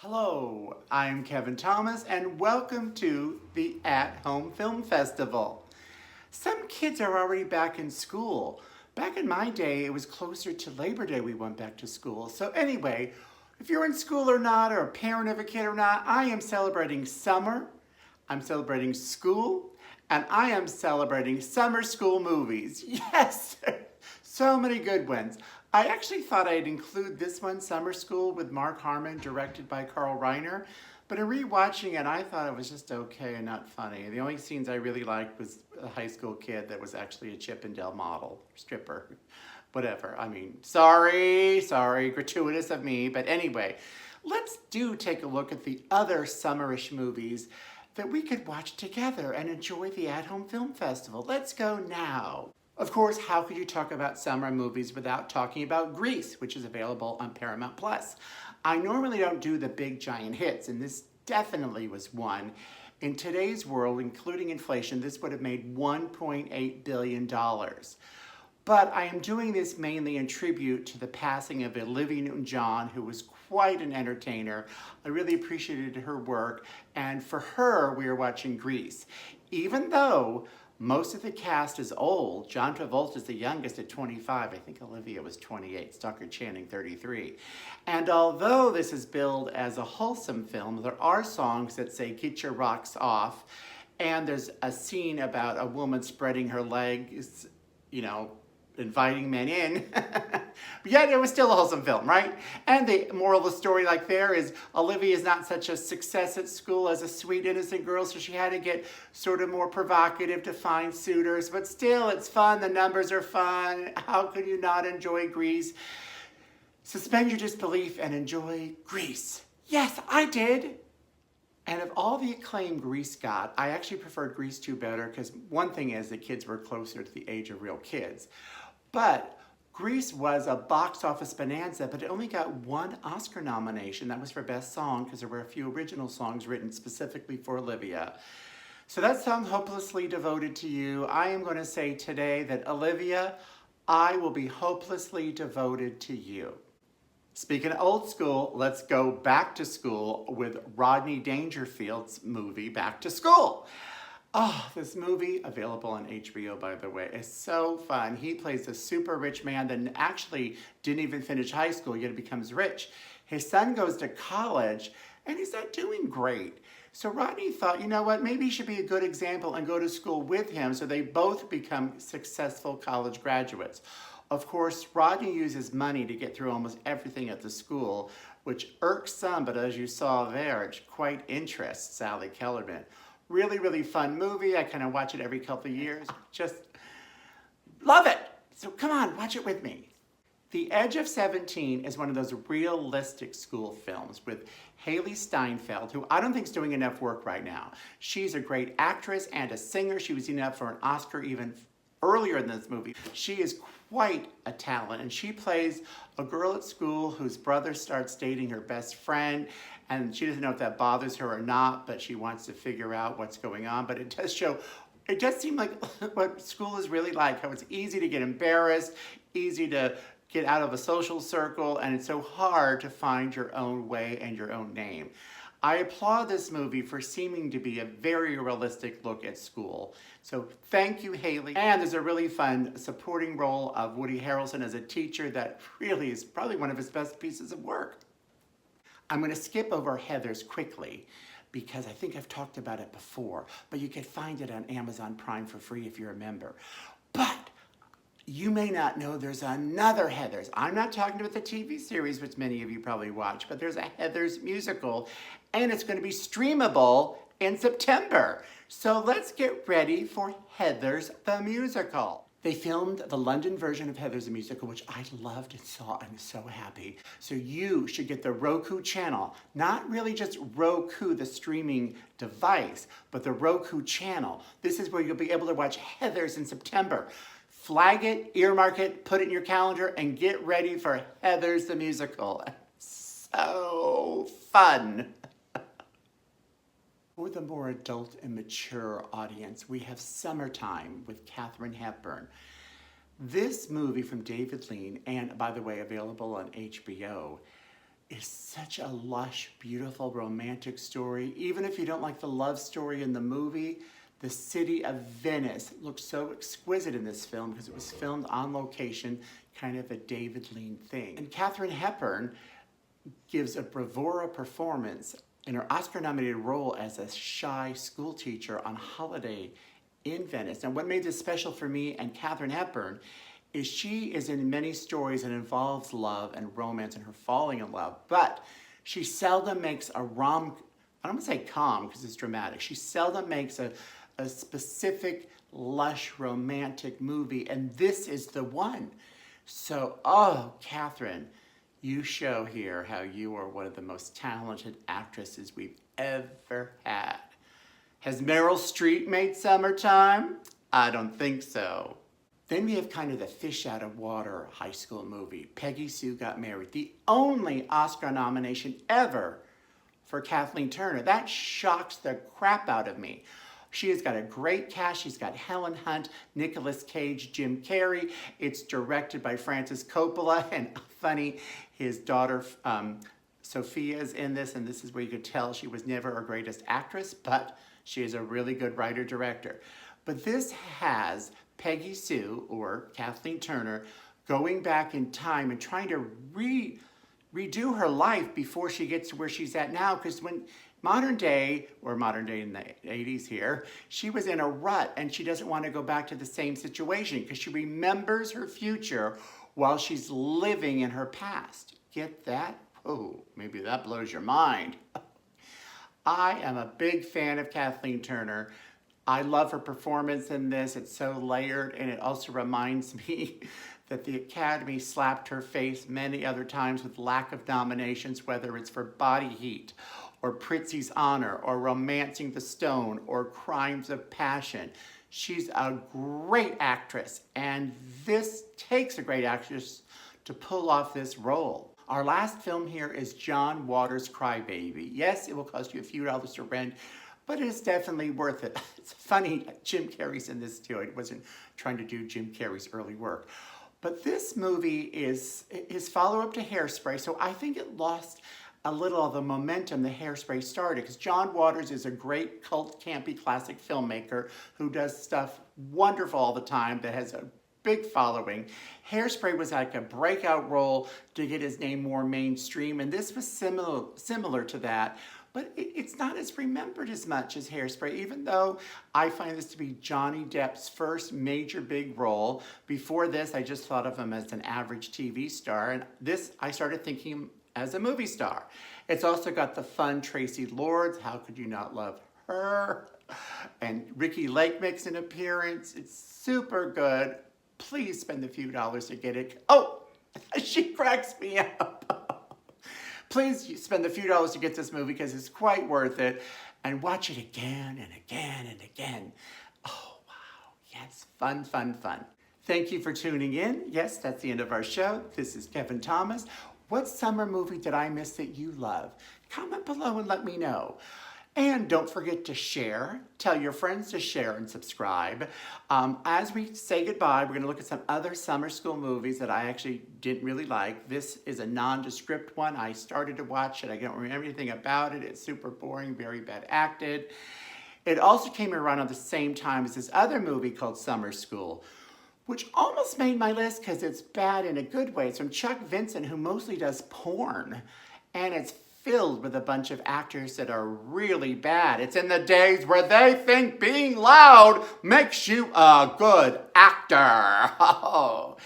Hello, I'm Kevin Thomas and welcome to the At Home Film Festival. Some kids are already back in school. Back in my day, it was closer to Labor Day we went back to school. So anyway, if you're in school or not, or a parent of a kid or not, I am celebrating summer, I'm celebrating school, and I am celebrating summer school movies. Yes, so many good ones. I actually thought I'd include this one, Summer School, with Mark Harmon, directed by Carl Reiner. But in rewatching it, I thought it was just okay and not funny. The only scenes I really liked was a high school kid that was actually a Chippendale model, stripper, whatever. I mean, sorry, gratuitous of me. But anyway, let's take a look at the other summerish movies that we could watch together and enjoy the At-Home Film Festival. Let's go now. Of course, how could you talk about summer movies without talking about Grease, which is available on Paramount+. I normally don't do the big giant hits, and this definitely was one. In today's world, including inflation, this would have made $1.8 billion. But I am doing this mainly in tribute to the passing of Olivia Newton-John, who was quite an entertainer. I really appreciated her work, and for her, we are watching Grease. Even though most of the cast is old. John Travolta is the youngest at 25. I think Olivia was 28. Stockard Channing, 33. And although this is billed as a wholesome film, there are songs that say, "Get your rocks off." And there's a scene about a woman spreading her legs, inviting men in. But yet it was still a wholesome film, right? And the moral of the story there is Olivia is not such a success at school as a sweet, innocent girl, so she had to get sort of more provocative to find suitors. But still, it's fun. The numbers are fun. How could you not enjoy Grease? Suspend your disbelief and enjoy Grease. Yes, I did. And of all the acclaim Grease got, I actually preferred Grease 2 better because one thing is the kids were closer to the age of real kids. But Grease was a box office bonanza, but it only got one Oscar nomination. That was for Best Song because there were a few original songs written specifically for Olivia. So that song, Hopelessly Devoted to You, I am going to say today that Olivia, I will be hopelessly devoted to you. Speaking of old school, let's go back to school with Rodney Dangerfield's movie, Back to School. Oh, this movie, available on HBO, by the way, is so fun. He plays a super rich man that actually didn't even finish high school, yet becomes rich. His son goes to college, and he's not doing great. So Rodney thought, you know what, maybe he should be a good example and go to school with him so they both become successful college graduates. Of course, Rodney uses money to get through almost everything at the school, which irks some, but as you saw there, it quite interests Sally Kellerman. Really, really fun movie. I kind of watch it every couple of years. Just love it. So come on, watch it with me. The Edge of 17 is one of those realistic school films with Haley Steinfeld, who I don't think is doing enough work right now. She's a great actress and a singer. She was up for an Oscar even earlier in this movie. She is quite a talent, and she plays a girl at school whose brother starts dating her best friend, and she doesn't know if that bothers her or not, but she wants to figure out what's going on. But it does seem like what school is really like, how it's easy to get embarrassed, easy to get out of a social circle, and it's so hard to find your own way and your own name. I applaud this movie for seeming to be a very realistic look at school. So thank you, Haley. And there's a really fun supporting role of Woody Harrelson as a teacher that really is probably one of his best pieces of work. I'm going to skip over Heathers quickly because I think I've talked about it before, but you can find it on Amazon Prime for free if you're a member. But you may not know there's another Heathers. I'm not talking about the TV series, which many of you probably watch, but there's a Heathers musical, and it's going to be streamable in September. So let's get ready for Heathers the Musical. They filmed the London version of Heathers the Musical, which I loved and saw. I'm so happy. So you should get the Roku channel. Not really just Roku, the streaming device, but the Roku channel. This is where you'll be able to watch Heathers in September. Flag it, earmark it, put it in your calendar, and get ready for Heathers the Musical. So fun. For the more adult and mature audience, we have Summertime with Katharine Hepburn. This movie from David Lean, and by the way, available on HBO, is such a lush, beautiful, romantic story. Even if you don't like the love story in the movie, the city of Venice looks so exquisite in this film because it was filmed on location, kind of a David Lean thing. And Katharine Hepburn gives a bravura performance in her Oscar-nominated role as a shy school teacher on holiday in Venice. And what made this special for me and Katharine Hepburn is she is in many stories that involves love and romance and her falling in love, but she seldom makes a I don't want to say calm because it's dramatic. She seldom makes a specific, lush, romantic movie, and this is the one. So, oh, Katharine, you show here how you are one of the most talented actresses we've ever had. Has Meryl Streep made Summertime? I don't think so. Then we have kind of the fish out of water high school movie, Peggy Sue Got Married, the only Oscar nomination ever for Kathleen Turner. That shocks the crap out of me. She has got a great cast. She's got Helen Hunt, Nicolas Cage, Jim Carrey. It's directed by Francis Coppola, and funny, his daughter Sophia is in this, and this is where you could tell she was never our greatest actress, but she is a really good writer-director. But this has Peggy Sue, or Kathleen Turner, going back in time and trying to redo her life before she gets to where she's at now. Because when modern day in the 80s here, she was in a rut and she doesn't want to go back to the same situation because she remembers her future while she's living in her past. Get that? Oh, maybe that blows your mind. I am a big fan of Kathleen Turner. I love her performance in this. It's so layered, and it also reminds me that the Academy slapped her face many other times with lack of nominations, whether it's for Body Heat, or Prizzi's Honor, or Romancing the Stone, or Crimes of Passion. She's a great actress, and this takes a great actress to pull off this role. Our last film here is John Waters' Crybaby. Yes, it will cost you a few dollars to rent, but it's definitely worth it. It's funny, Jim Carrey's in this too. I wasn't trying to do Jim Carrey's early work. But this movie is his follow-up to Hairspray, so I think it lost a little of the momentum the Hairspray started, because John Waters is a great cult, campy, classic filmmaker who does stuff wonderful all the time that has a big following. Hairspray was like a breakout role to get his name more mainstream, and this was similar to that. But it's not as remembered as much as Hairspray, even though I find this to be Johnny Depp's first major big role. Before this, I just thought of him as an average TV star, and this, I started thinking him as a movie star. It's also got the fun Tracy Lords. How could you not love her? And Ricky Lake makes an appearance. It's super good. Please spend a few dollars to get it. Oh, she cracks me up. Please spend a few dollars to get this movie because it's quite worth it. And watch it again and again and again. Oh, wow. Yes, fun, fun, fun. Thank you for tuning in. Yes, that's the end of our show. This is Kevin Thomas. What summer movie did I miss that you love? Comment below and let me know. And don't forget to share. Tell your friends to share and subscribe. As we say goodbye, we're going to look at some other summer school movies that I actually didn't really like. This is a nondescript one. I started to watch it. I don't remember anything about it. It's super boring, very bad acted. It also came around at the same time as this other movie called Summer School, which almost made my list because it's bad in a good way. It's from Chuck Vincent, who mostly does porn. And it's filled with a bunch of actors that are really bad. It's in the days where they think being loud makes you a good actor. Oh.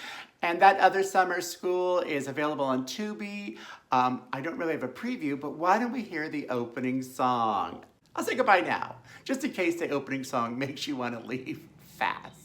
And that other Summer School is available on Tubi. I don't really have a preview, but why don't we hear the opening song? I'll say goodbye now, just in case the opening song makes you want to leave fast.